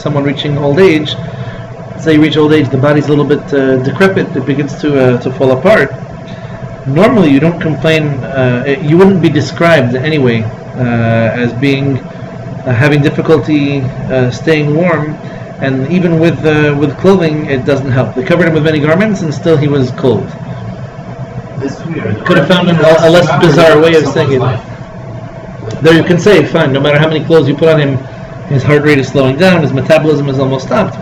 someone reaching old age, say you reach old age, the body's a little bit decrepit, it begins to fall apart. Normally you don't complain, you wouldn't be described anyway as being having difficulty staying warm, and even with clothing it doesn't help. They covered him with many garments and still he was cold. That's weird. Could have found a less bizarre way of saying it. There you can say, fine, no matter how many clothes you put on him, his heart rate is slowing down, his metabolism is almost stopped.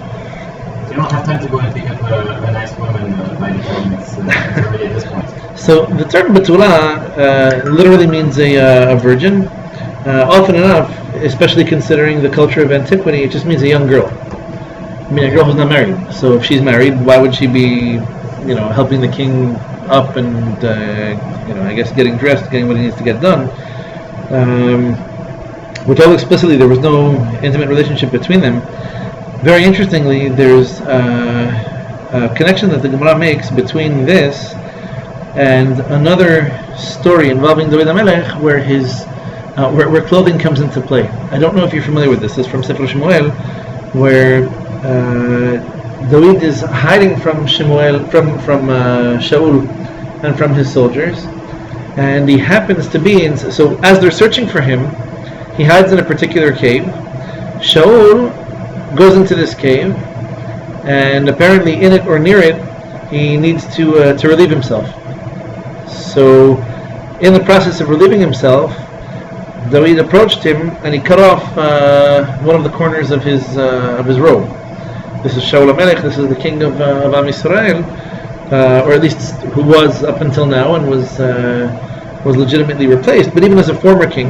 You don't have time to go and pick up a nice woman by the phone. It's already at this point. So the term Betula literally means a virgin. Often enough, especially considering the culture of antiquity, it just means a young girl. I mean, a girl who's not married. So if she's married, why would she be, helping the king up and, I guess getting dressed, getting what he needs to get done? We're told explicitly there was no intimate relationship between them. Very interestingly, there's a connection that the Gemara makes between this and another story involving David HaMelech where where clothing comes into play. I don't know if you're familiar with this. This is from Sefer Shemuel, where David is hiding from Shaul and from his soldiers, and he happens to be in. So as they're searching for him, he hides in a particular cave. Shaul goes into this cave, and apparently in it or near it, he needs to relieve himself. So, in the process of relieving himself, David approached him and he cut off one of the corners of his robe. This is Shaul HaMelech. This is the king of Am Yisrael, or at least who was up until now and was legitimately replaced. But even as a former king,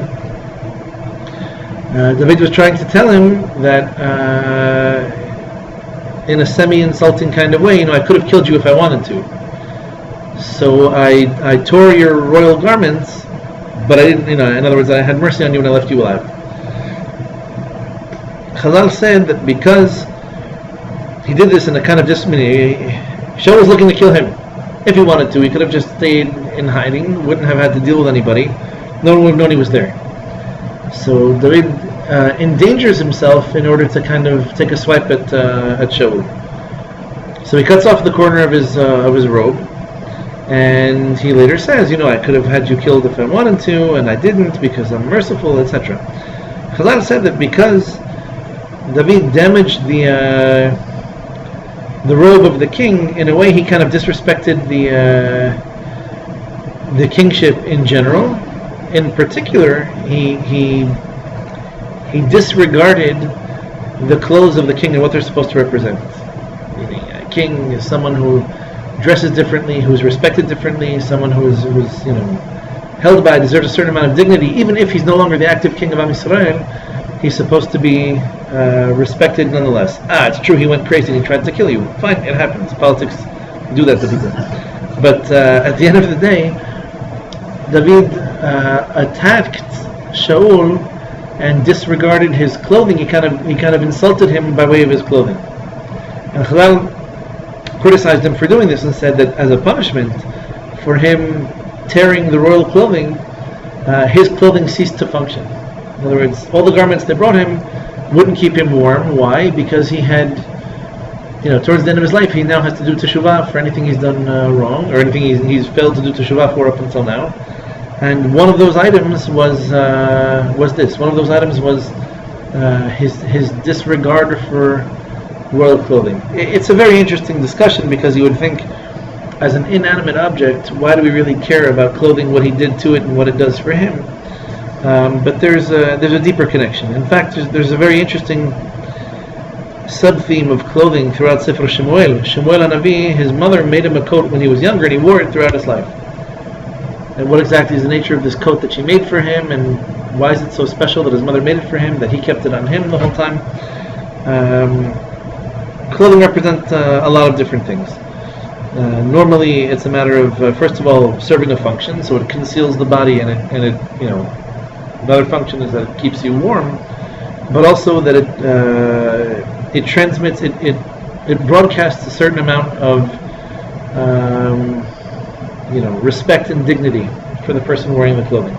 David was trying to tell him that in a semi-insulting kind of way, I could have killed you if I wanted to. So I tore your royal garments, but I didn't, in other words, I had mercy on you and I left you alive. Chazal said that because he did this in a kind of Shaul was looking to kill him. If he wanted to, he could have just stayed in hiding, wouldn't have had to deal with anybody. No one would have known he was there. So David endangers himself in order to kind of take a swipe at Shaul. So he cuts off the corner of his robe, and he later says, I could have had you killed if I wanted to, and I didn't because I'm merciful, etc. Chazal said that because David damaged the robe of the king, in a way he kind of disrespected the kingship in general. In particular, he disregarded the clothes of the king and what they're supposed to represent. Meaning, a king is someone who dresses differently, who's respected differently, someone who's held by, deserves a certain amount of dignity. Even if he's no longer the active king of Am Yisrael, he's supposed to be respected nonetheless. It's true, he went crazy and he tried to kill you. Fine, it happens. Politics do that to people. But at the end of the day, David attacked Shaul and disregarded his clothing. He kind of insulted him by way of his clothing. And Chazal criticized him for doing this and said that as a punishment for him tearing the royal clothing, his clothing ceased to function. In other words, all the garments they brought him wouldn't keep him warm. Why? Because he had, towards the end of his life, he now has to do teshuvah for anything he's done wrong, or anything he's failed to do teshuvah for up until now. And one of those items was this. One of those items was his disregard for royal clothing. It's a very interesting discussion because you would think, as an inanimate object, why do we really care about clothing, what he did to it, and what it does for him? But there's a deeper connection. In fact, there's a very interesting sub-theme of clothing throughout Sefer Shemuel. Shemuel HaNavi, his mother made him a coat when he was younger, and he wore it throughout his life. And what exactly is the nature of this coat that she made for him, and why is it so special that his mother made it for him, that he kept it on him the whole time? Clothing represents a lot of different things. Normally, it's a matter of first of all serving a function, so it conceals the body, and it another function is that it keeps you warm, but also that it transmits, it broadcasts a certain amount of respect and dignity for the person wearing the clothing.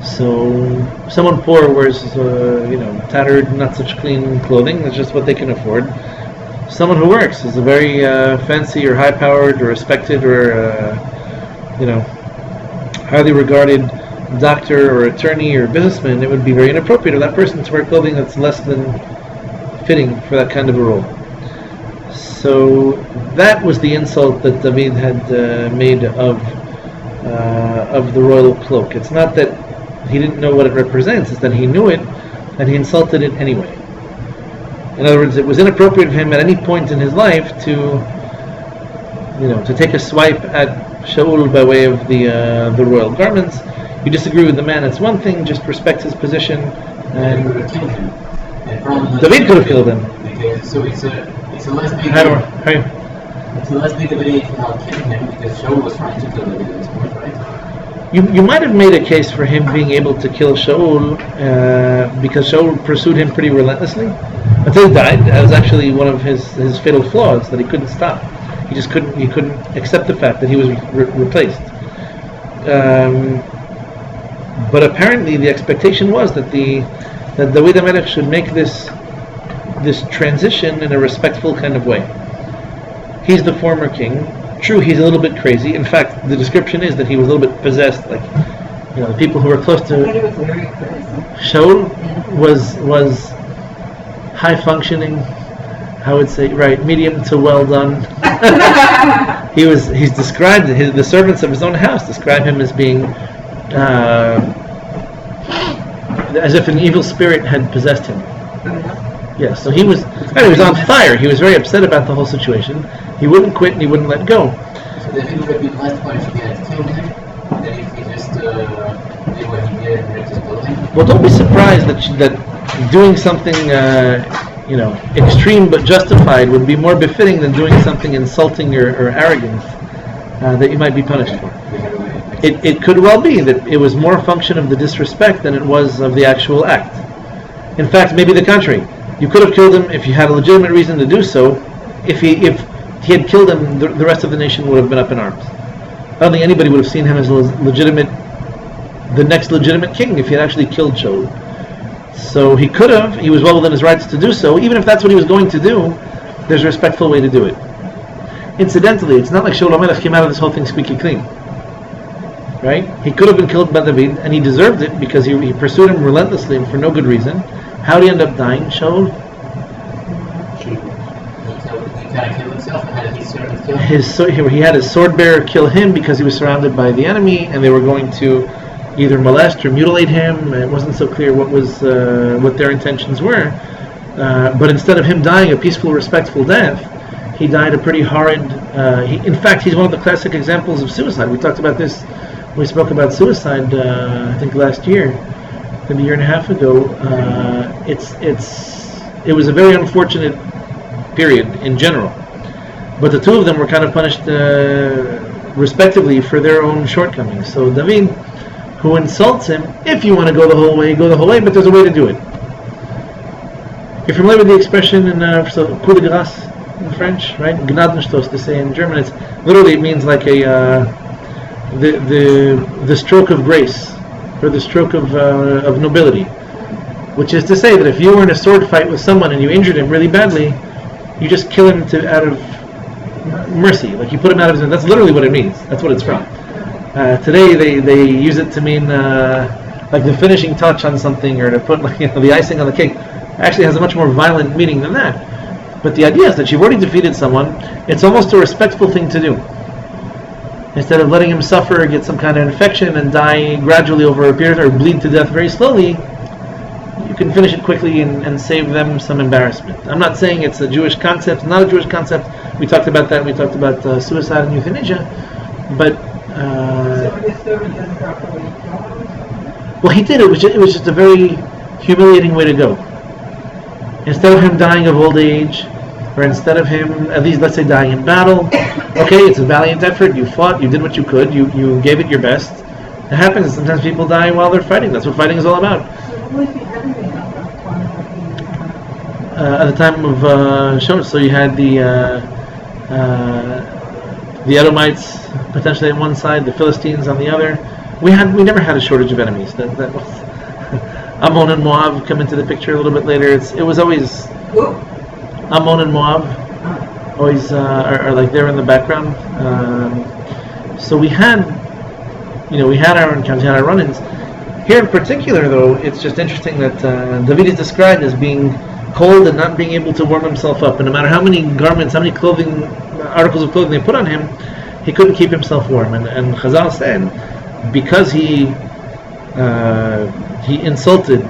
So someone poor wears, tattered, not such clean clothing. That's just what they can afford. Someone who works is a very fancy or high-powered or respected or highly regarded doctor or attorney or businessman. It would be very inappropriate of that person to wear clothing that's less than fitting for that kind of a role. So that was the insult that David had made of the royal cloak. It's not that he didn't know what it represents, it's that he knew it and he insulted it anyway. In other words, it was inappropriate of him at any point in his life to take a swipe at Shaul by way of the royal garments. You disagree with the man, it's one thing, just respect his position. And David could have killed him. So it's a less big it's a less big of an issue for not killing him because Shaul was trying to kill David at this point, right? You might have made a case for him being able to kill Shaul because Shaul pursued him pretty relentlessly until he died. That was actually one of his fatal flaws, that he couldn't stop. He couldn't accept the fact that he was replaced. But apparently the expectation was that David HaMelech should make this transition in a respectful kind of way. He's the former king. True, he's a little bit crazy. In fact, the description is that he was a little bit possessed. Like, the people who were close to Shaul was high functioning. I would say, right, medium to well done. He's described, the servants of his own house describe him as being as if an evil spirit had possessed him. Yeah, so he was on fire. He was very upset about the whole situation. He wouldn't quit and he wouldn't let go. So then he would have been less punished if he had killed him than if he just did what he did and ripped his clothing. Well, don't be surprised that doing something extreme but justified would be more befitting than doing something insulting or arrogant that you might be punished for. It could well be that it was more a function of the disrespect than it was of the actual act. In fact, maybe the contrary. You could have killed him if you had a legitimate reason to do so. If he had killed him, the rest of the nation would have been up in arms. I don't think anybody would have seen him as the next legitimate king if he had actually killed Shaul. So he could have. He was well within his rights to do so. Even if that's what he was going to do, there's a respectful way to do it. Incidentally, it's not like Shaul HaMelech came out of this whole thing squeaky clean. Right? He could have been killed by David, and he deserved it because he pursued him relentlessly and for no good reason. How did he end up dying, Shaul? He kind of killed himself, and had his servant kill him. He had his sword bearer kill him because he was surrounded by the enemy, and they were going to either molest or mutilate him. It wasn't so clear what their intentions were. But instead of him dying a peaceful, respectful death, he died a pretty horrid. In fact, he's one of the classic examples of suicide. We talked about this. We spoke about suicide, I think last year, maybe a year and a half ago. It was a very unfortunate period in general, but the two of them were kind of punished respectively for their own shortcomings. So David, who insults him, if you want to go the whole way, go the whole way, but there's a way to do it. You're familiar with the expression in coup de grâce in French, right? Gnadenstoß, they say in German. It means like the stroke of grace, or the stroke of nobility, which is to say that if you were in a sword fight with someone and you injured him really badly, you just kill him out of mercy, like you put him out of his. That's literally what it means. That's what it's from. Today they use it to mean like the finishing touch on something, or to put the icing on the cake. Actually has a much more violent meaning than that. But the idea is that you've already defeated someone. It's almost a respectful thing to do. Instead of letting him suffer, get some kind of infection, and die gradually over a period, or bleed to death very slowly, you can finish it quickly and save them some embarrassment. I'm not saying it's a Jewish concept. It's not a Jewish concept. We talked about that. We talked about suicide and euthanasia. But well, he did. It was just a very humiliating way to go. Instead of him dying of old age, or instead of him, at least let's say, dying in battle, okay, it's a valiant effort, you fought, you did what you could, you gave it your best. It happens, sometimes people die while they're fighting. That's what fighting is all about. At the time of Shaul, so you had the Edomites potentially on one side, the Philistines on the other. we never had a shortage of enemies. That was Ammon and Moab come into the picture a little bit later. It was always Ammon and Moab always are like there in the background. So we had our encounters, we had our run-ins. Here in particular, though, it's just interesting that David is described as being cold and not being able to warm himself up. And no matter how many garments, how many articles of clothing they put on him, he couldn't keep himself warm. And Chazal said, because he insulted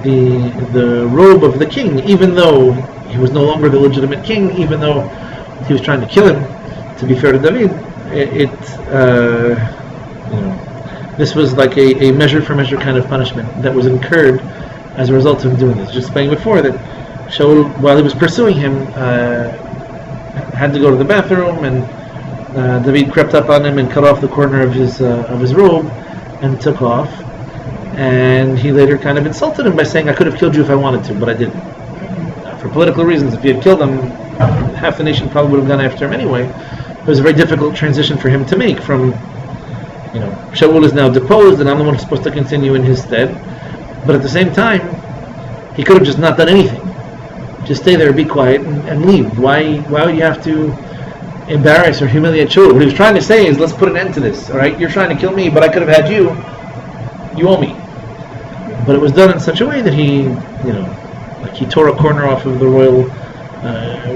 the robe of the king, even though he was no longer the legitimate king, even though he was trying to kill him. To be fair to David, this was like a measure for measure kind of punishment that was incurred as a result of doing this. Just explaining before that Shaul, while he was pursuing him, had to go to the bathroom, and David crept up on him and cut off the corner of his robe and took off. And he later kind of insulted him by saying, "I could have killed you if I wanted to, but I didn't." For political reasons, if he had killed him, half the nation probably would have gone after him anyway. It was a very difficult transition for him to make from, Shaul is now deposed and I'm the one who's supposed to continue in his stead. But at the same time, he could have just not done anything. Just stay there, be quiet, and leave. Why would you have to embarrass or humiliate Shaul? What he was trying to say is, let's put an end to this, all right? You're trying to kill me, but I could have had you. You owe me. But it was done in such a way that he tore a corner off of the royal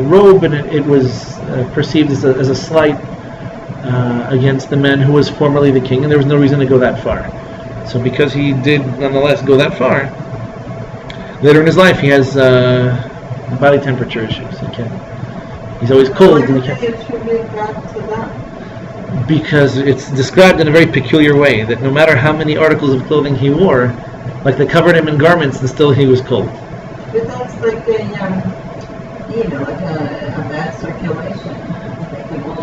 robe, and it was perceived as a slight against the man who was formerly the king, and there was no reason to go that far. So because he did nonetheless go that far, later in his life he has body temperature issues. He's always cold. Why did they attribute that to that? Because it's described in a very peculiar way, that no matter how many articles of clothing he wore, like they covered him in garments and still he was cold. But that's like a bad circulation.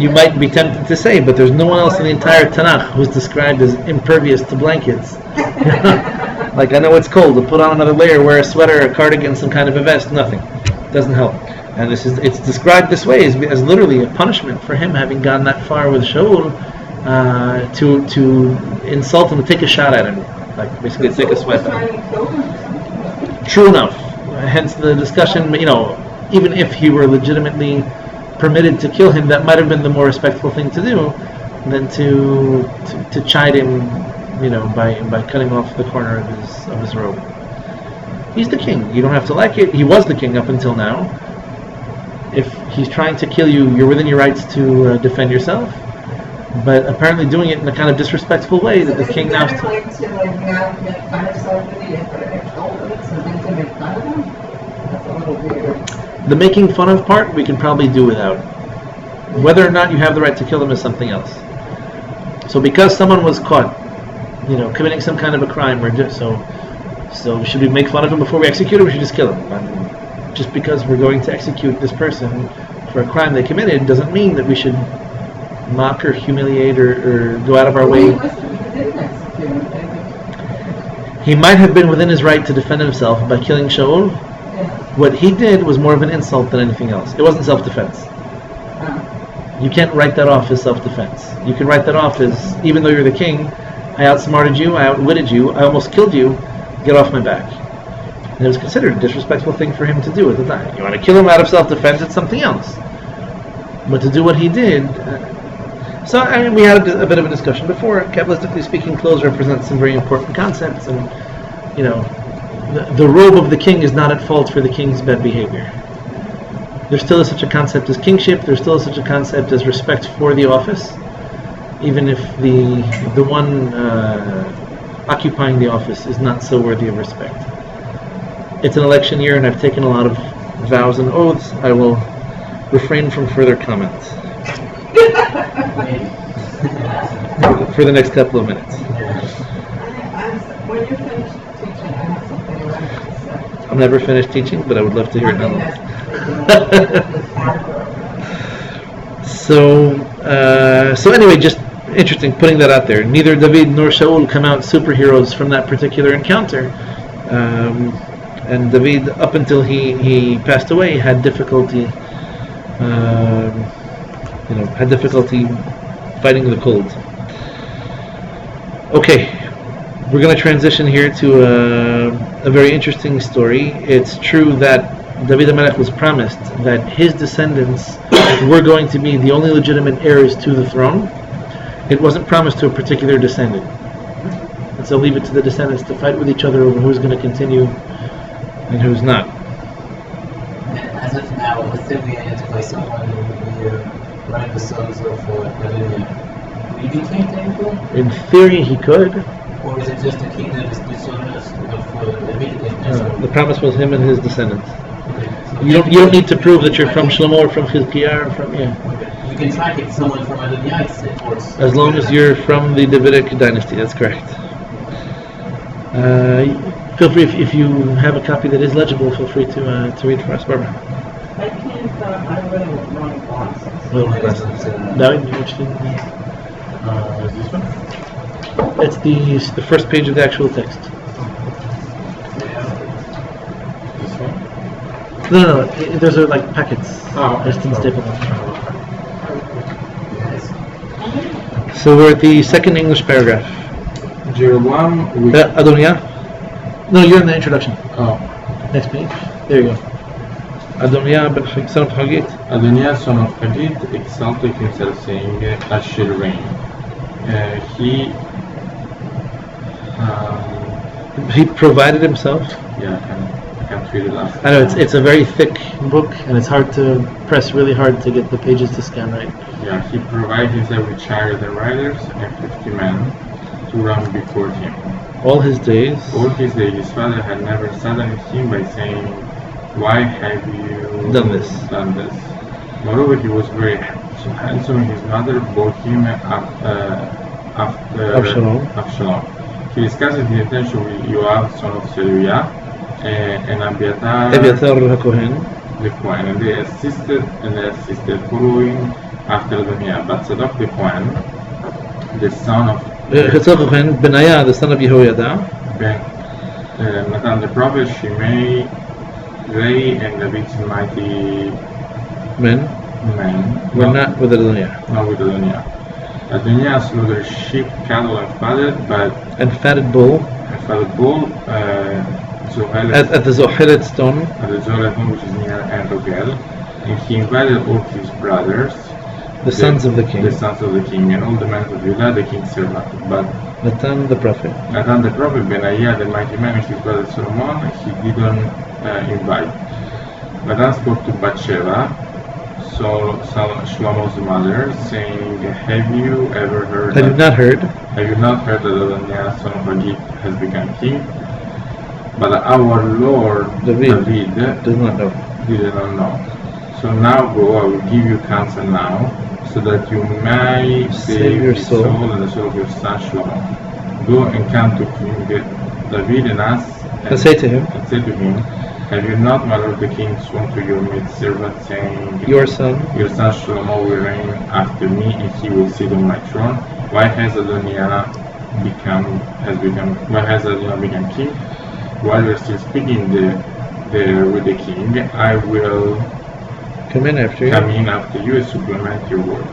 You might be tempted to say, but there's no one else in the entire Tanakh who's described as impervious to blankets. Like, I know it's cold, to put on another layer, wear a sweater, a cardigan, some kind of a vest, nothing. Doesn't help. And it's described this way as literally a punishment for him having gone that far with Shaul to insult him, to take a shot at him, like basically take a sweat at him. True enough. Hence the discussion, even if he were legitimately permitted to kill him, that might have been the more respectful thing to do than to chide him, by cutting off the corner of his robe. He's the king. You don't have to like it. He was the king up until now. If he's trying to kill you, you're within your rights to defend yourself. But apparently doing it in a kind of disrespectful way that the king now. Make fun of somebody and put it something to make fun of them? That's a little weird. The making fun of part we can probably do without. Whether or not you have the right to kill them is something else. So because someone was caught, committing some kind of a crime, so should we make fun of him before we execute him, or should we just kill him? Just because we're going to execute this person for a crime they committed doesn't mean that we should mock or humiliate or go out of our way. He might have been within his right to defend himself by killing Shaul. What he did was more of an insult than anything else. It wasn't self-defense. You can't write that off as self-defense. You can write that off as, even though you're the king, I outsmarted you, I outwitted you, I almost killed you, get off my back. And it was considered a disrespectful thing for him to do at the time. You want to kill him out of self-defense, it's something else. But to do what he did... we had a bit of a discussion before. Kabbalistically speaking, clothes represent some very important concepts, and, the robe of the king is not at fault for the king's bad behavior. There still is such a concept as kingship, there still is such a concept as respect for the office, even if the one occupying the office is not so worthy of respect. It's an election year and I've taken a lot of vows and oaths. I will refrain from further comments for the next couple of minutes. When you're finished teaching, I have something I like to say. I'm never finished teaching, but I would love to hear it now. So anyway, just interesting putting that out there. Neither David nor Shaul come out superheroes from that particular encounter. And David, up until he passed away, had difficulty fighting the cold. Okay, we're going to transition here to a very interesting story. It's true that David HaMelech was promised that his descendants were going to be the only legitimate heirs to the throne. It wasn't promised to a particular descendant. And so leave it to the descendants to fight with each other over who's going to continue and who's not. As of now, let's say we identify someone who would be one of the sons of Hallelujah. Would he be king technically? In theory, he could. Or is it just a king that is the son of David? The promise was him and his descendants. Okay, so You don't need to prove that you're from Shlomo or from Chizkiah or from Okay. You can track it someone from Adonai, as long as you're from the Davidic dynasty. That's correct. Feel free if you have a copy that is legible. Feel free to read for us, Barbara. I can't, I read it with wrong glasses. Little glasses. David, which thing? This one? It's the first page of the actual text. This one? No. Those are like packets. Oh, okay. Just in staple. Yes. So we're at the second English paragraph. Jeroboam with Adoniah? No, you're in the introduction. oh, Next page. There you go. Adoniah, son of Hagit. Adoniah son of Hagit exalted himself, saying, "I shall reign." He provided himself. Yeah, I can't read it last. I know it's a very thick book, and it's hard to press really hard to get the pages to scan right. Yeah, he provided himself with chariots and riders and 50 men to run before him. All his days. All his days, his father had never saddened him by saying, "Why have you Done this?" Moreover, he was very handsome, and his mother brought him up after Absalom. He discussed his intention with Yoav, son of Zeruiah, and Abiathar HaKohen. the Kohen, and they assisted following after Adoniah. But Zadok the Kohen, the son of HaKohen, Benaiah, the son of Yehoiada. Nathan the prophet, Shimei, they and David's mighty Men men were not with Adoniah. not with Adoniah. Adoniah slaughtered sheep, cattle, and And fatted bull fatted bull, Zohelet, at the Zohelet stone. at the Zohelet, which is near En Rogel, and he invited all his brothers, The sons of the king. the sons of the king, and all the men of Judah, the king's servant. But Nathan the prophet. Nathan the prophet, Benaiah the mighty man, and his brother Solomon, he didn't invite. Nathan spoke to Bathsheba, Shlomo's mother, saying, "Have you ever heard? Have you not heard? Have you not heard that Adoniah, son of Hagit, has become king? But our Lord David did Does not know. not know. So now go, I will give you counsel now, so that you may save your his soul. and the soul of your son Shlomo. Go and come to King David and ask, And say to him, and say to him, have you not, my lord the king, sworn to your maidservant, saying, your son, your son Shlomo will reign after me, and he will sit on my throne? Why has Adoniah become king? While you're still speaking there with the king, I will come in after you. come in after you and supplement your words."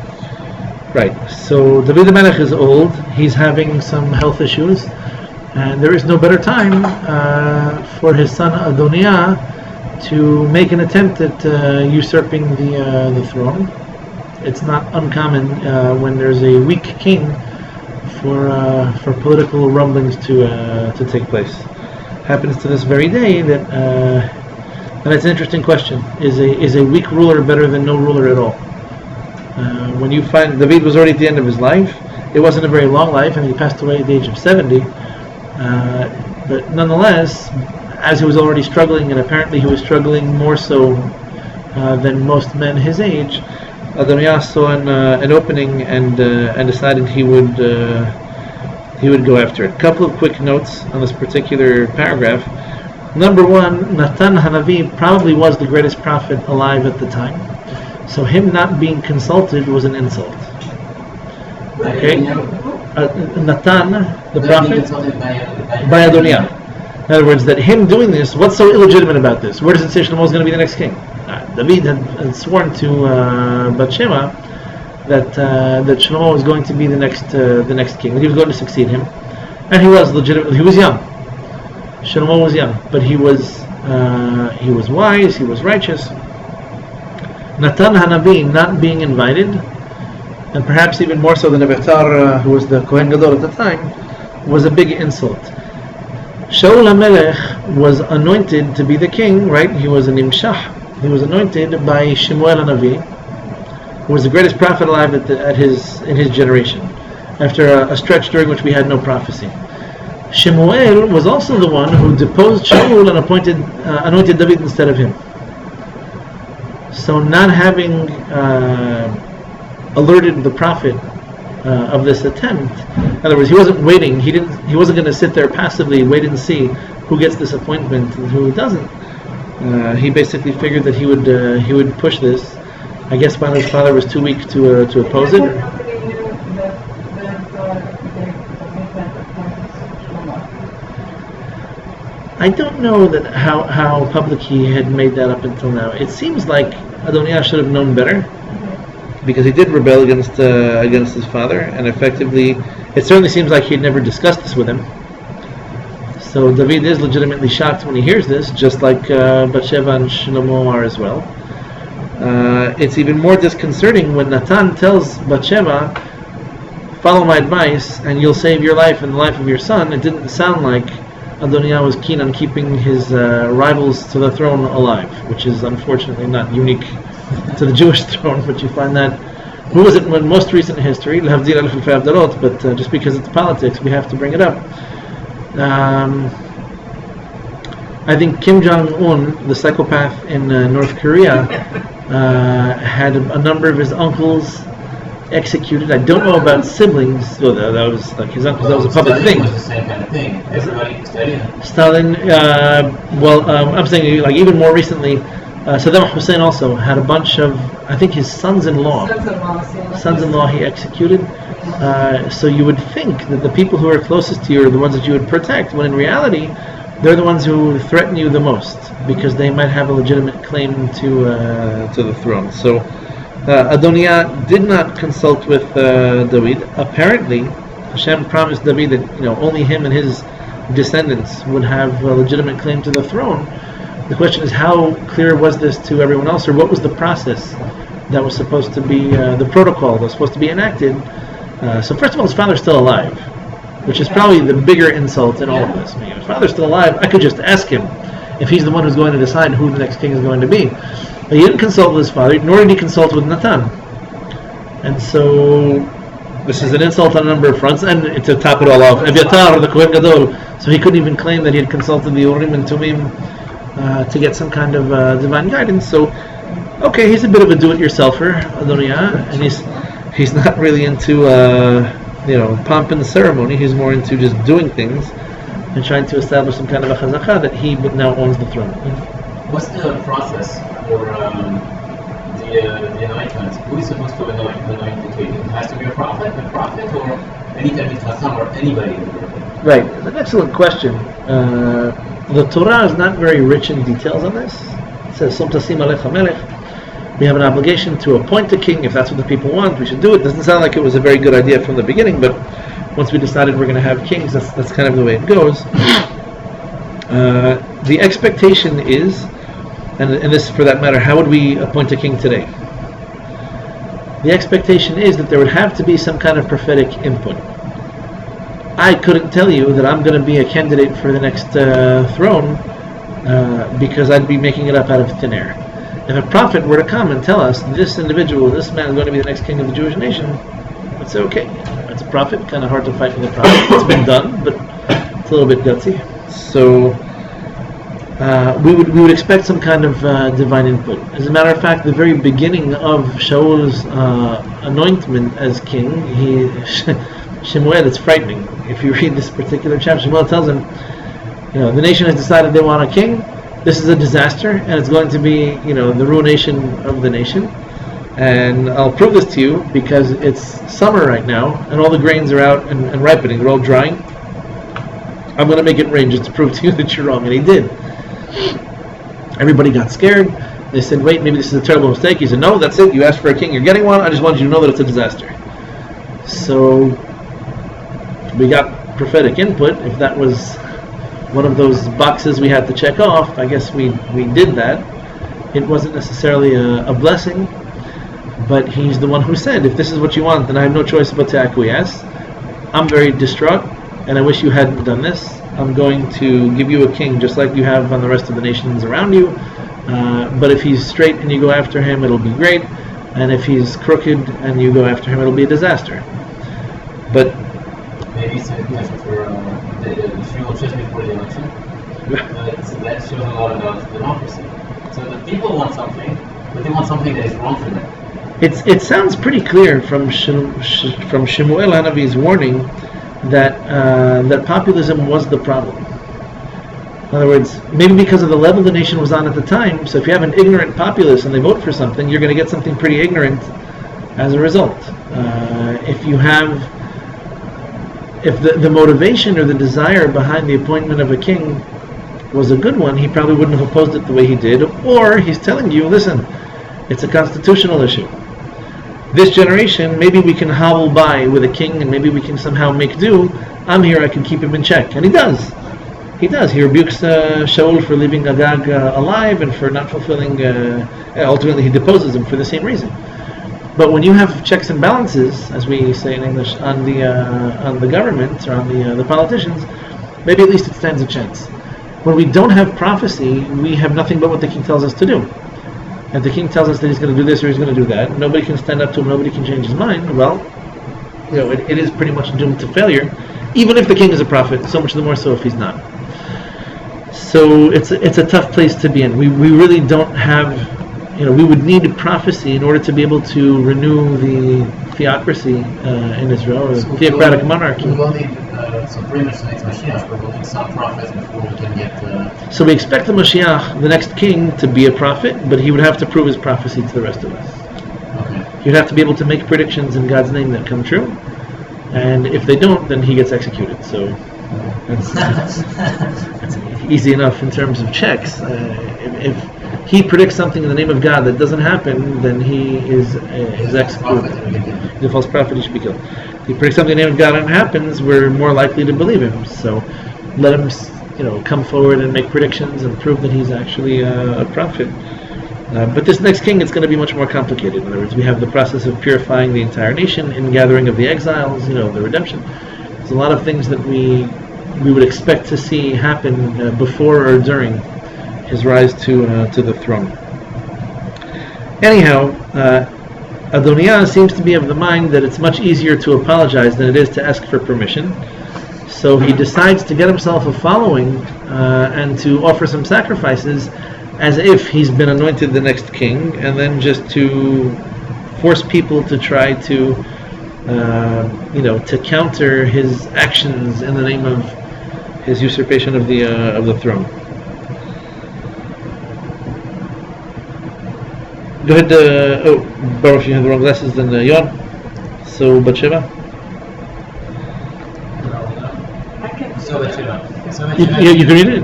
Right. So David HaMelech is old. He's having some health issues, and there is no better time for his son Adoniah to make an attempt at usurping the throne. It's not uncommon when there's a weak king for political rumblings to take place. Happens to this very day that, and it's an interesting question: is a weak ruler better than no ruler at all? When you find David was already at the end of his life, it wasn't a very long life, and he passed away at the age of 70. But nonetheless, as he was already struggling, and apparently he was struggling more so than most men his age, Adoniah saw an opening and decided he would go after it. A couple of quick notes on this particular paragraph. Number one, Natan Hanavi probably was the greatest prophet alive at the time, so him not being consulted was an insult. Okay, Natan, the prophet, by Adoniah. In other words, that him doing this, what's so illegitimate about this? Where does it say Shlomo is going to be the next king? David had sworn to Bathsheba that Shlomo was going to be the next king, that he was going to succeed him. And he was legitimately, he was young. Shlomo was young, but he was wise, he was righteous. Natan Hanavi not being invited, and perhaps even more so than Abiathar, who was the Kohen Gadol at the time, was a big insult. Shaul HaMelech was anointed to be the king, right? He was an Imshah. He was anointed by Shemuel HaNavi, who was the greatest prophet alive in his generation, after a stretch during which we had no prophecy. Shemuel was also the one who deposed Shaul and anointed David instead of him. So not having alerted the prophet of this attempt, in other words, he wasn't waiting. He wasn't going to sit there passively, wait and see who gets this appointment and who doesn't. He basically figured that he would push this. I guess while his father was too weak to oppose it. I don't know that how public he had made that up until now. It seems like Adoniah should have known better, because he did rebel against his father, and effectively, it certainly seems like he had never discussed this with him. So David is legitimately shocked when he hears this, just like Bathsheba and Shlomo are as well. It's even more disconcerting when Natan tells Bathsheba, "Follow my advice, and you'll save your life and the life of your son." It didn't sound like Adoniah was keen on keeping his rivals to the throne alive, which is unfortunately not unique to the Jewish throne, but you find that, who was it in most recent history, but just because it's politics, we have to bring it up. I think Kim Jong-un, the psychopath in North Korea, had a number of his uncles executed. I don't know about siblings. So that was like his uncles. That was a public thing. Was the same kind of thing. Everybody studied. Stalin. I'm saying like even more recently, Saddam Hussein also had a bunch of, I think, his sons-in-law he executed. So you would think that the people who are closest to you are the ones that you would protect, when in reality, they're the ones who threaten you the most, because they might have a legitimate claim to the throne. So Adoniah did not consult with David. Apparently, Hashem promised David that only him and his descendants would have a legitimate claim to the throne. The question is, how clear was this to everyone else, or what was the process that was supposed to be, the protocol that was supposed to be enacted? So first of all, his father's still alive, which is probably the bigger insult in all of this. I mean, if his father's still alive, I could just ask him if he's the one who's going to decide who the next king is going to be. But he didn't consult with his father, nor did he consult with Natan. And so this is an insult on a number of fronts, and to top it all off, Abiathar, the Kohen Gadol, so he couldn't even claim that he had consulted the Urim and Tumim to get some kind of divine guidance. So, okay, he's a bit of a do-it-yourselfer, Adoniah, and he's not really into pomp and ceremony. He's more into just doing things and trying to establish some kind of a chazakah that he now owns the throne. What's the process for the anointment? Who is supposed to anoint the king? It has to be a prophet, or any kind of chacham, or anybody in the world? Right, that's an excellent question. The Torah is not very rich in details on this. It says, "Som tasim alecha melech." We have an obligation to appoint a king. If that's what the people want, we should do it. Doesn't sound like it was a very good idea from the beginning, but once we decided we're going to have kings, that's kind of the way it goes. The expectation is, and this for that matter, how would we appoint a king today? The expectation is that there would have to be some kind of prophetic input. I couldn't tell you that I'm going to be a candidate for the next throne because I'd be making it up out of thin air. If a prophet were to come and tell us, this individual, this man is going to be the next king of the Jewish nation, I'd say, okay, it's a prophet, kind of hard to fight with a prophet. It's been done, but it's a little bit gutsy. So we would expect some kind of divine input. As a matter of fact, the very beginning of Shaul's anointment as king, Shemuel, it's frightening. If you read this particular chapter, Shemuel tells him, the nation has decided they want a king. This is a disaster, and it's going to be, the ruination of the nation. And I'll prove this to you because it's summer right now, and all the grains are out and ripening. They're all drying. I'm going to make it rain just to prove to you that you're wrong. And he did. Everybody got scared. They said, wait, maybe this is a terrible mistake. He said, no, that's it. You asked for a king. You're getting one. I just wanted you to know that it's a disaster. So we got prophetic input. If that was one of those boxes we had to check off, I guess we did that. It wasn't necessarily a blessing, but he's the one who said, if this is what you want, then I have no choice but to acquiesce. I'm very distraught, and I wish you hadn't done this. I'm going to give you a king just like you have on the rest of the nations around you. But if he's straight and you go after him, it'll be great. And if he's crooked and you go after him, it'll be a disaster. But maybe it's a question for the Shiur just before the election. That shows a lot about democracy. So the people want something, but they want something that is wrong for them. It sounds pretty clear from Shemuel Hanavi's warning that populism was the problem. In other words, maybe because of the level the nation was on at the time, so if you have an ignorant populace and they vote for something, you're going to get something pretty ignorant as a result. If the motivation or the desire behind the appointment of a king was a good one, he probably wouldn't have opposed it the way he did, or he's telling you, listen, it's a constitutional issue. This generation, maybe we can hobble by with a king and maybe we can somehow make do. I'm here, I can keep him in check. And he does. He does. He rebukes Shaul for leaving Agag alive and for not fulfilling, ultimately he deposes him for the same reason. But when you have checks and balances, as we say in English, on the government or on the politicians, maybe at least it stands a chance. When we don't have prophecy, we have nothing but what the king tells us to do. If the king tells us that he's going to do this or he's going to do that, nobody can stand up to him, nobody can change his mind, well, it is pretty much doomed to failure, even if the king is a prophet, so much the more so if he's not. So it's a tough place to be in. We really don't have, we would need prophecy in order to be able to renew the theocracy in Israel, or the theocratic monarchy. We will need, so pretty much the next Mashiach, but we'll need some prophets before we can get... So we expect the Mashiach, the next king, to be a prophet, but he would have to prove his prophecy to the rest of us. Okay. He'd have to be able to make predictions in God's name that come true, and if they don't, then he gets executed. So that's easy enough in terms of checks. If he predicts something in the name of God that doesn't happen, then he is executed. He's a false prophet, he should be killed. If he predicts something in the name of God and it happens, we're more likely to believe him. So let him come forward and make predictions and prove that he's actually a prophet. But this next king, it's going to be much more complicated. In other words, we have the process of purifying the entire nation, ingathering of the exiles, the redemption. There's a lot of things that we would expect to see happen before or during his rise to the throne. Anyhow, Adoniah seems to be of the mind that it's much easier to apologize than it is to ask for permission. So he decides to get himself a following and to offer some sacrifices as if he's been anointed the next king, and then just to force people to try to to counter his actions in the name of his usurpation of the throne. Go ahead, Baruch, you have the wrong glasses than Yon. So, Bathsheba? So Bathsheba. You can read it?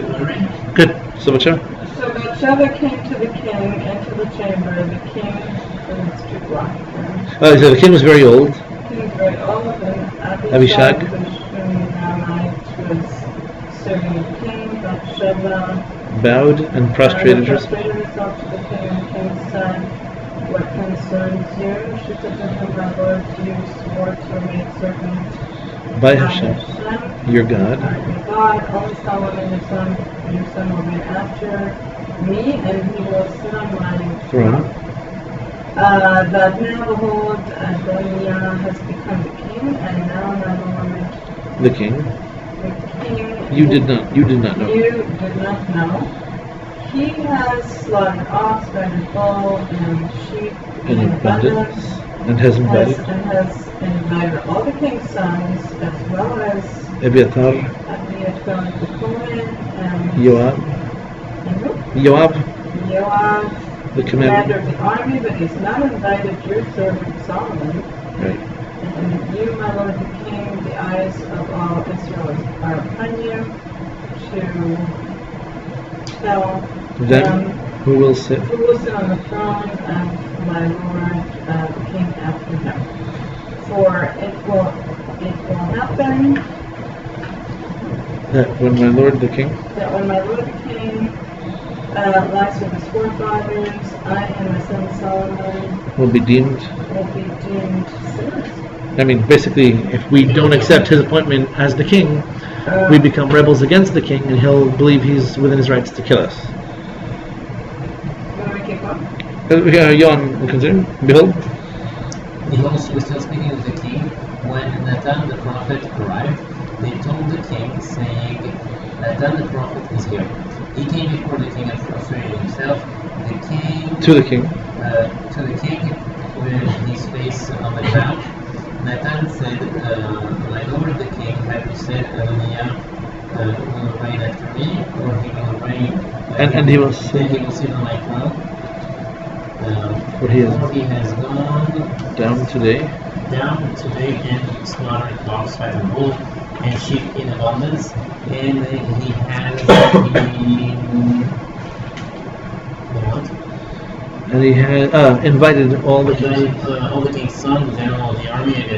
Good. So, Bathsheba? So Bathsheba came to the king into the chamber. The king was too black. So the king was very old. He was very old, and Abishag. the Shunammite was serving the king. Bathsheba Bowed and prostrated herself. herself to the king, and the king said, "What concerns you?" She said to him, "My lord, you swore to a maidservant By Hashem, your God. Your God, only Solomon your son will be after me, and he will sit on my Throne. But now behold, Adoniah has become the king, and now my lord, The king. the king. You did not know. You did not know. He has slaughtered ox, fatted bull, and sheep In abundance. And has invited and has invited all the king's sons, as well as Abiathar, Abiathar the Kohen, and Yoab, Yoab, the commander commander. of the army, but he's not invited your servant Solomon. Right. And you, my lord the king, the eyes of all Israel are upon you to tell Then them who will sit? who will sit on the throne of my lord the king after him. For it will happen That when my lord the king that when my Lord the King lies with his forefathers, I and my son Solomon will be deemed. will be doomed sinners. I mean, basically, if we don't accept his appointment as the king, we become rebels against the king, and he'll believe he's within his rights to kill us. Want me to keep going? Yon, continue. Behold, Behold, she was still speaking with the king when Nathan the prophet arrived. They told the king, saying, Nathan the prophet is here. He came before the king and prostrated himself. The king to the king. With his face on the ground. Nathan said, my lord the king, have you said Adoniah will reign after me, or he will reign And he will sit and he will sit on my throne? For he has gone down today. And slaughtered dogs, fat and bull, and sheep in abundance, and he has And he had invited all the kings. all the king's son, the general of the army, and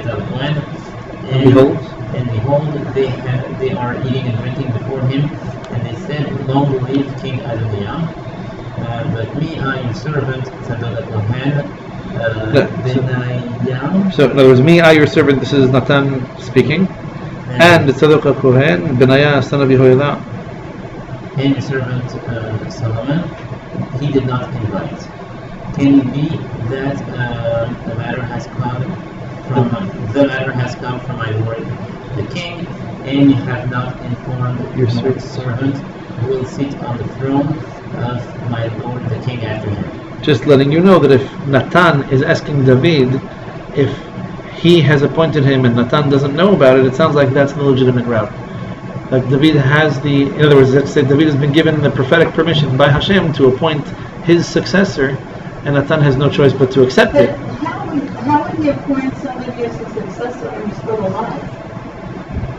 Behold, they are eating and drinking before him, and they said, long live King Adoniah. But me, I am servant, Tzadok Kohen, Benaiah. So in other words, me, I, your servant, this is Nathan speaking, and Tzadok Kohen, Benaiah, son of Yehoiada. And your servant Solomon, he did not invite. Can it be that the matter has come from my lord the king, and you have not informed Your my servant who will sit on the throne of my lord the king after him? Just letting you know that if Nathan is asking David if he has appointed him and Nathan doesn't know about it, it sounds like that's an illegitimate route. Like David has in other words, let's say David has been given the prophetic permission by Hashem to appoint his successor, and Nathan has no choice but to accept But it. how would he appoint somebody as his successor when he's still alive?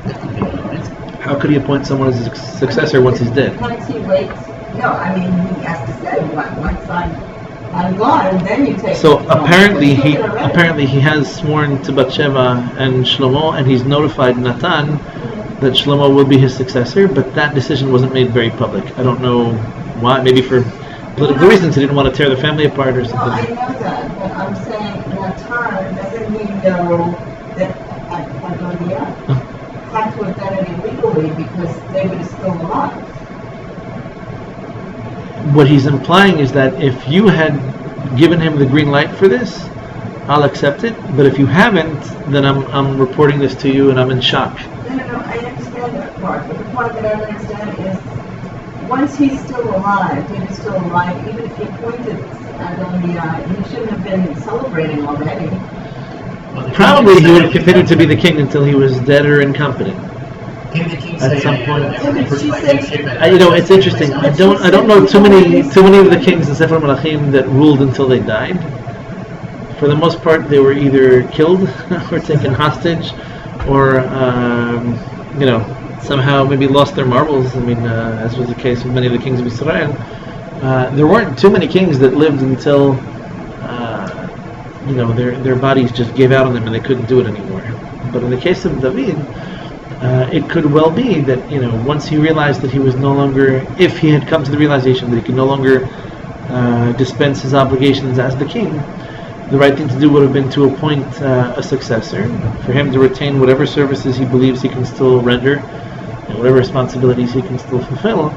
That could be all right. How could he appoint someone as his successor once he's dead? Once he waits, no, I mean, he has to say, once I'm gone, and then you take So the throne. apparently But he's still gonna he has sworn to Bathsheba and Shlomo, and he's notified Nathan that Shlomo will be his successor, but that decision wasn't made very public. I don't know why, maybe for political reasons, he didn't want to tear the family apart or No, I something. know that, but I'm saying Nathan, doesn't he know that Adoniah had to have done it illegally because David is still alive? What he's implying is that if you had given him the green light for this, I'll accept it, but if you haven't, then I'm reporting this to you and I'm in shock. No, I understand that part, but the part that I don't understand is once he's still alive, David's still alive, even if he appointed Adoniah, he shouldn't have been celebrating already. Probably he would have continued to be the king until he was dead or incompetent. Can the king At say, some point. It's interesting. I don't know too many of the kings in Sefer Malachim that ruled until they died. For the most part, they were either killed or taken hostage, or somehow maybe lost their marbles. I mean, as was the case with many of the kings of Israel. There weren't too many kings that lived until their bodies just gave out on them and they couldn't do it anymore. But in the case of David, it could well be that once he realized that he was no longer, if he had come to the realization that he could no longer dispense his obligations as the king, the right thing to do would have been to appoint a successor, for him to retain whatever services he believes he can still render and whatever responsibilities he can still fulfill,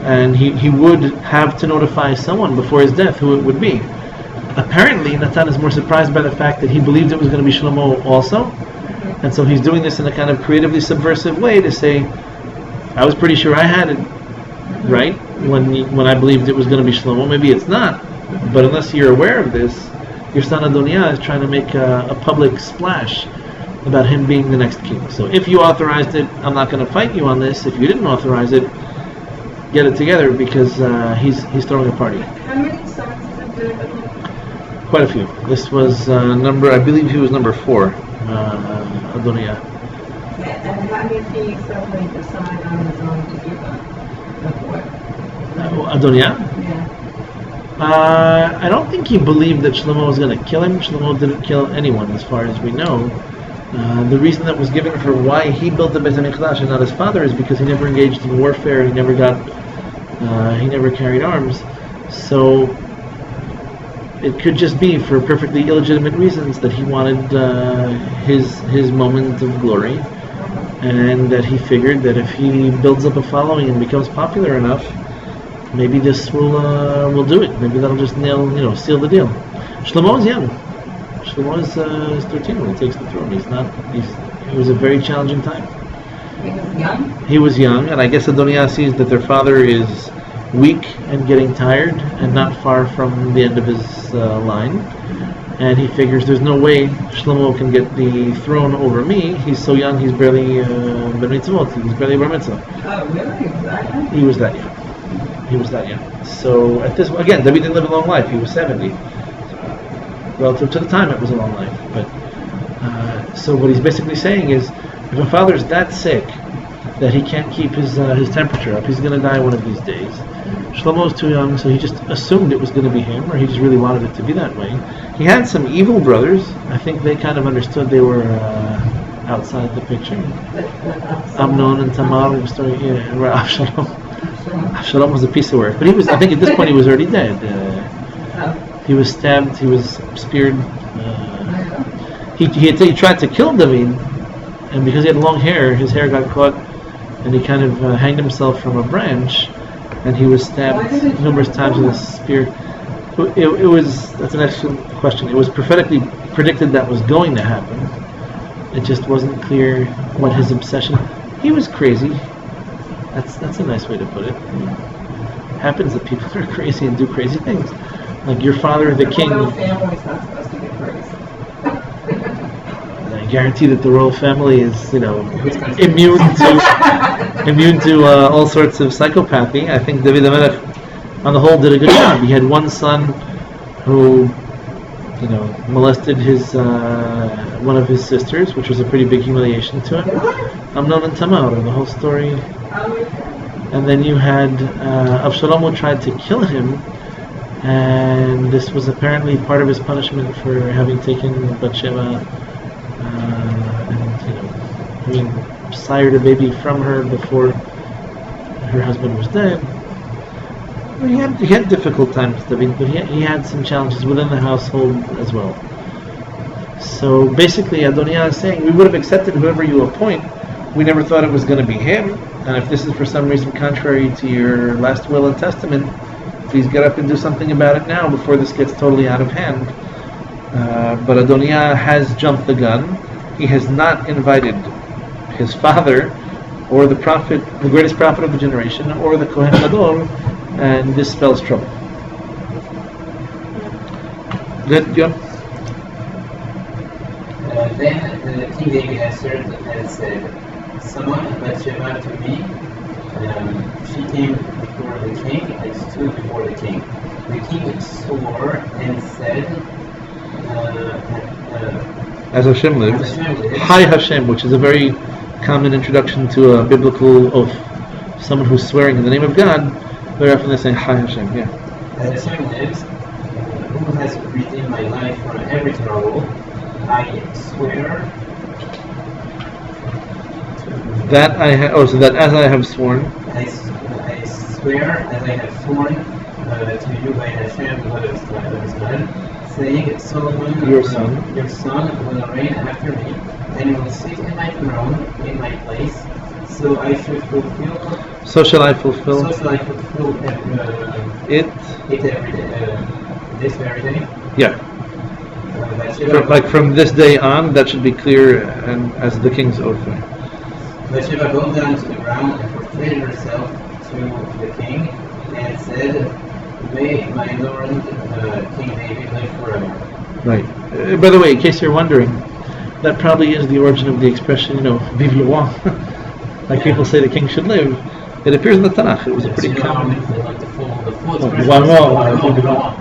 and he would have to notify someone before his death who it would be. Apparently, Nathan is more surprised by the fact that he believed it was going to be Shlomo also, and so he's doing this in a kind of creatively subversive way to say, I was pretty sure I had it right when I believed it was going to be Shlomo. Maybe it's not, but unless you're aware of this, your son Adoniah is trying to make a public splash about him being the next king. So if you authorized it, I'm not going to fight you on this. If you didn't authorize it, get it together, because he's throwing a party. How many sons did David have? Quite a few. This was I believe he was number 4, Adoniah. Yeah, and how did he suddenly decide on his own to do that? Adoniah? Yeah. I don't think he believed that Shlomo was going to kill him. Shlomo didn't kill anyone, as far as we know. The reason that was given for why he built the Beis HaMikdash and not his father is because he never engaged in warfare. He never carried arms. So it could just be for perfectly illegitimate reasons that he wanted his moment of glory, and that he figured that if he builds up a following and becomes popular enough, maybe this will do it. Maybe that'll just seal the deal. Shlomo is young. Shlomo is 13 when he takes the throne. It was a very challenging time. He was young? He was young, and I guess Adoniah sees that their father is weak and getting tired and not far from the end of his line. And he figures there's no way Shlomo can get the throne over me. He's so young, he's barely bar mitzvot, he's barely bar mitzvah. Oh, really? He was that young. So at this, again, David didn't live a long life. He was 70. Relative to the time, it was a long life. But so what he's basically saying is, if a father's that sick that he can't keep his temperature up, he's going to die one of these days. Shlomo's too young, so he just assumed it was going to be him, or he just really wanted it to be that way. He had some evil brothers. I think they kind of understood they were outside the picture. Amnon and Tamar in the story. Yeah, Avshalom. Avshalom was a piece of work, but I think at this point he was already dead. He was stabbed. He was speared. He tried to kill David, and because he had long hair, his hair got caught, and he kind of hanged himself from a branch, and he was stabbed numerous times with a spear. That's an excellent question. It was prophetically predicted that was going to happen. It just wasn't clear what his obsession. He was crazy. That's a nice way to put it. It happens that people are crazy and do crazy things. Like your father, the king. The royal family's not supposed to get crazy. I guarantee that the royal family is, immune to all sorts of psychopathy. I think David HaMelech, on the whole, did a good job. He had one son who, molested his one of his sisters, which was a pretty big humiliation to him. Amnon and Tamar, the whole story. And then you had Avshalom who tried to kill him, and this was apparently part of his punishment for having taken Bathsheba and sired a baby from her before her husband was dead. He had difficult times, David, but he had some challenges within the household as well. So basically, Adoniah is saying, we would have accepted whoever you appoint. We never thought it was going to be him. And if this is for some reason contrary to your last will and testament, please get up and do something about it now before this gets totally out of hand. But Adoniah has jumped the gun. He has not invited his father, or the prophet, the greatest prophet of the generation, or the Kohen Gadol, and this spells trouble. Good, John? Then King David answered and said, "Summon Bathsheba to me." She came before the king and stood before the king. The king swore and said, as Hashem lives, As Hashem lives. Hi Hashem, which is a very common introduction to a biblical oath. Someone who's swearing in the name of God, very often they say Hi Hashem. Yeah. As Hashem lives, who has redeemed my life from every trouble, I swear That as I have sworn. I swear as I have sworn to you by Hashem, the God of Israel, saying, Solomon, Your son will reign after me, and will sit in my throne in my place. So I should fulfill. So shall I fulfill So shall I fulfill it. it every day. This very day. Yeah. From this day on, that should be clear, and as the king's oath. Bathsheba bowed down to the ground and prostrated herself to the king and said, "May my Lord King David live forever." Right. By the way, in case you're wondering, that probably is the origin of the expression, "Vive le roi." Like people say the king should live. It appears in the Tanakh. It was a pretty common.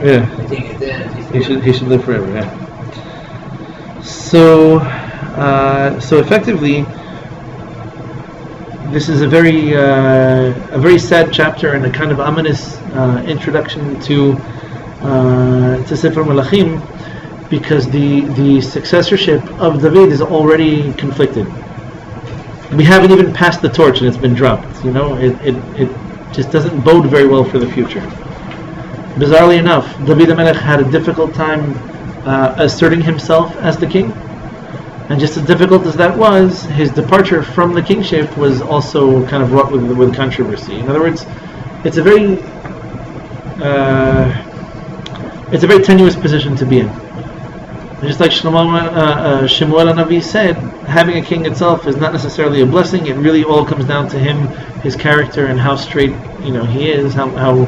Yeah. The king is dead. He should live forever. Yeah. So effectively, this is a very sad chapter and a kind of ominous introduction to Sefer Malachim, because the successorship of David is already conflicted. We haven't even passed the torch and it's been dropped. It just doesn't bode very well for the future. Bizarrely enough, David HaMelech had a difficult time asserting himself as the king. And just as difficult as that was, his departure from the kingship was also kind of wrought with controversy. In other words, it's a very tenuous position to be in. Just like Shemuel HaNavi said, having a king itself is not necessarily a blessing. It really all comes down to him, his character, and how straight he is, how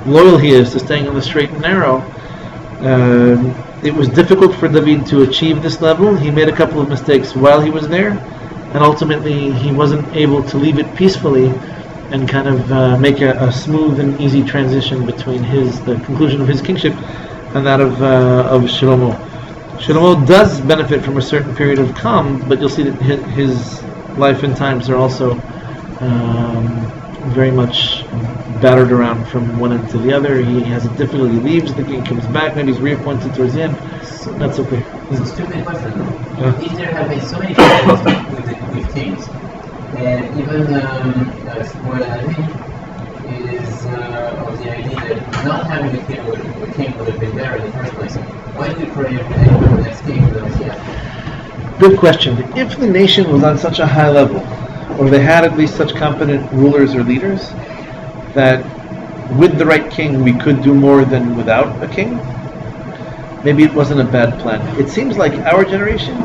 loyal he is to staying on the straight and narrow. It was difficult for David to achieve this level. He made a couple of mistakes while he was there, and ultimately he wasn't able to leave it peacefully and kind of make a smooth and easy transition between the conclusion of his kingship and that of Shlomo. Shlomo does benefit from a certain period of calm, but you'll see that his life and times are also very much battered around from one end to the other. He has a difficulty, he leaves, the king comes back, maybe he's reappointed towards the end. That's okay. It's a stupid question though. If there have been so many problems with kings, and even Shmuel HaNavi is of the idea that not having a king would have been better in the first place. Why do we pray every day for the next king for the Messiah? Good question. If the nation was on such a high level, or they had at least such competent rulers or leaders, that with the right king we could do more than without a king, maybe it wasn't a bad plan. It seems like our generation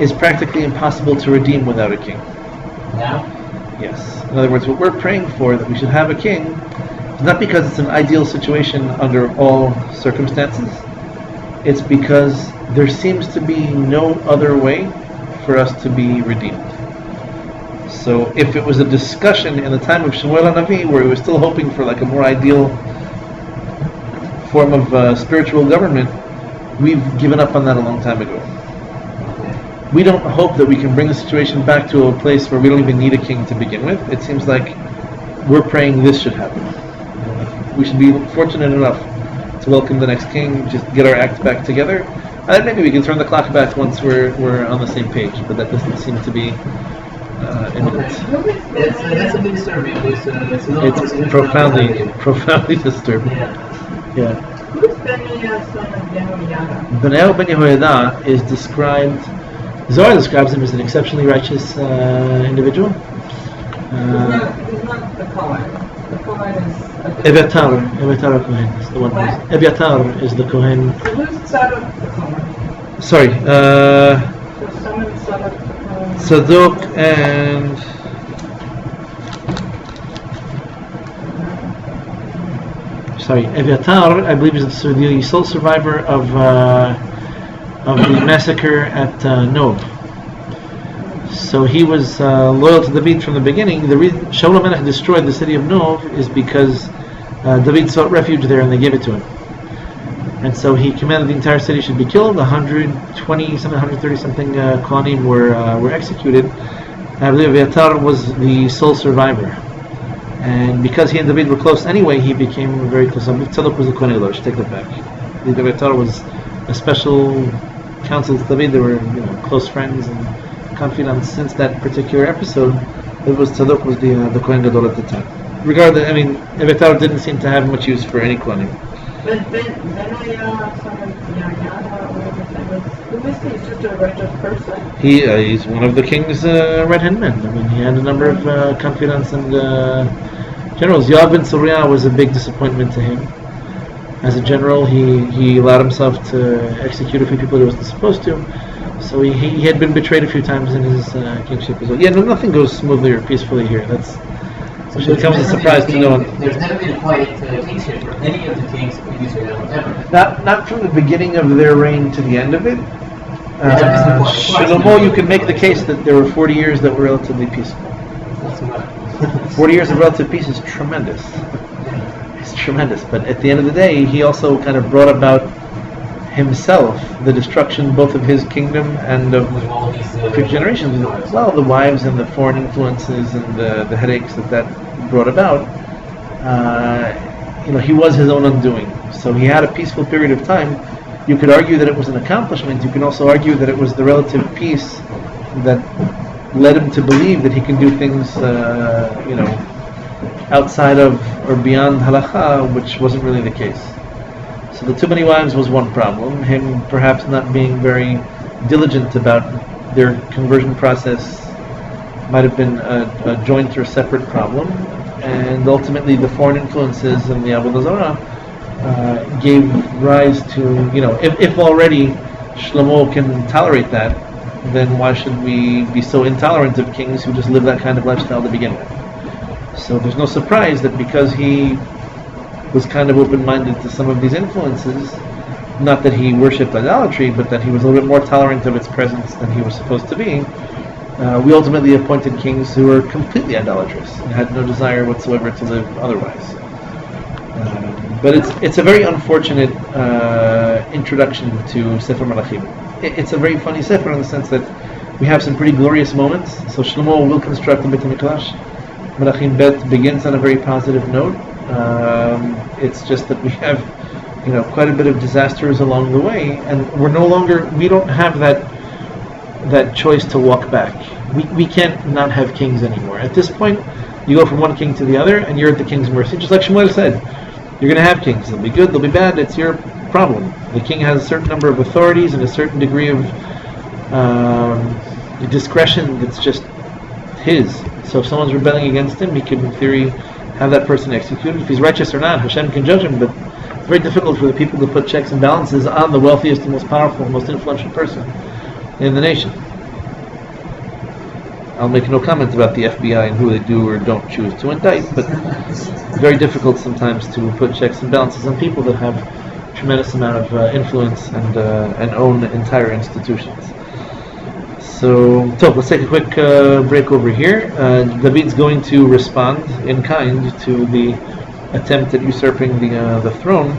is practically impossible to redeem without a king. Now? Yes. In other words, what we're praying for, that we should have a king, is not because it's an ideal situation under all circumstances. It's because there seems to be no other way for us to be redeemed. So if it was a discussion in the time of Shemuel HaNavi where he was still hoping for like a more ideal form of spiritual government, we've given up on that a long time ago. We don't hope that we can bring the situation back to a place where we don't even need a king to begin with. It seems like we're praying this should happen. We should be fortunate enough to welcome the next king, just get our act back together. Maybe we can turn the clock back once we're on the same page, but that doesn't seem to be imminent. That's a bit disturbing. It's profoundly disturbing. Yeah. Who's Benaiah, son of Yehoiada? Benaiah ben Yehoiada is described, Zohar describes him as an exceptionally righteous individual. He's not the Kohen. The Kohen is... Eviatar Kohen is the one. Eviatar is the Kohen. So who's Tzadok the Kohen? Sorry, So someone Tzadok the Kohen. Tzadok and... Sorry, Eviatar, I believe, is the sole survivor of the massacre at Nov. So he was loyal to David from the beginning. The reason Shaul HaMelech destroyed the city of Nov is because David sought refuge there and they gave it to him. And so he commanded the entire city should be killed. 130 something Kohanim were executed. I believe Eviatar was the sole survivor. And because he and David were close anyway, he became very close. I believe Tzadok was the Kohen Gadol. I should take that back. Eviatar was a special counsel to David. They were close friends and confidants since that particular episode. It was Tzadok was the Kohen Gadol at the time. Regardless, I mean, Eviatar didn't seem to have much use for any Kohanim. But Benaiah, son of Yehoiada, who is he? He's just a righteous person? He's one of the king's right-hand men. I mean, he had a number of confidants and generals. Yoav ben Tzruya was a big disappointment to him. As a general, he allowed himself to execute a few people he wasn't supposed to. So he had been betrayed a few times in his kingship as well. Yeah, nothing goes smoothly or peacefully here. Which comes as a surprise to no one. There's never been a quiet kingship for any of the kings of Israel ever. Not from the beginning of their reign to the end of it. Shlomo, you can make the case that there were 40 years that were relatively peaceful. 40 years of relative peace is tremendous. It's tremendous. But at the end of the day, he also kind of brought about himself the destruction both of his kingdom and of future generations. Well, the wives and the foreign influences and the headaches that brought about. He was his own undoing. So he had a peaceful period of time. You could argue that it was an accomplishment. You can also argue that it was the relative peace that led him to believe that he can do things, outside of or beyond halacha, which wasn't really the case. So the too many wives was one problem. Him perhaps not being very diligent about their conversion process might have been a joint or separate problem. And ultimately the foreign influences and the Avodah Zarah gave rise to, if already Shlomo can tolerate that, then why should we be so intolerant of kings who just live that kind of lifestyle to begin with? So there's no surprise that because he was kind of open-minded to some of these influences, not that he worshipped idolatry, but that he was a little bit more tolerant of its presence than he was supposed to be, we ultimately appointed kings who were completely idolatrous and had no desire whatsoever to live otherwise. But it's a very unfortunate introduction to Sefer Malachim. It's a very funny Sefer in the sense that we have some pretty glorious moments. So Shlomo will construct the Beit HaMikdash. Malachim Bet begins on a very positive note. It's just that we have, quite a bit of disasters along the way, and we don't have that choice to walk back. We can't not have kings anymore. At this point, you go from one king to the other, and you're at the king's mercy. Just like Shmuel said, you're going to have kings. They'll be good, they'll be bad. It's your problem. The king has a certain number of authorities and a certain degree of discretion that's just his. So if someone's rebelling against him, he can, in theory, have that person executed. If he's righteous or not, Hashem can judge him, but it's very difficult for the people to put checks and balances on the wealthiest, and most powerful, and most influential person in the nation. I'll make no comment about the FBI and who they do or don't choose to indict, but it's very difficult sometimes to put checks and balances on people that have a tremendous amount of influence and own entire institutions. So let's take a quick break over here. David's going to respond in kind to the attempt at usurping the throne,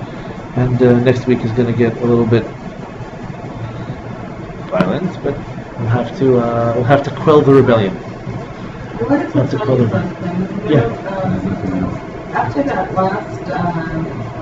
and next week is going to get a little bit violent, but we'll have to quell the rebellion. What if Have to it's quell the something? Yeah. After that last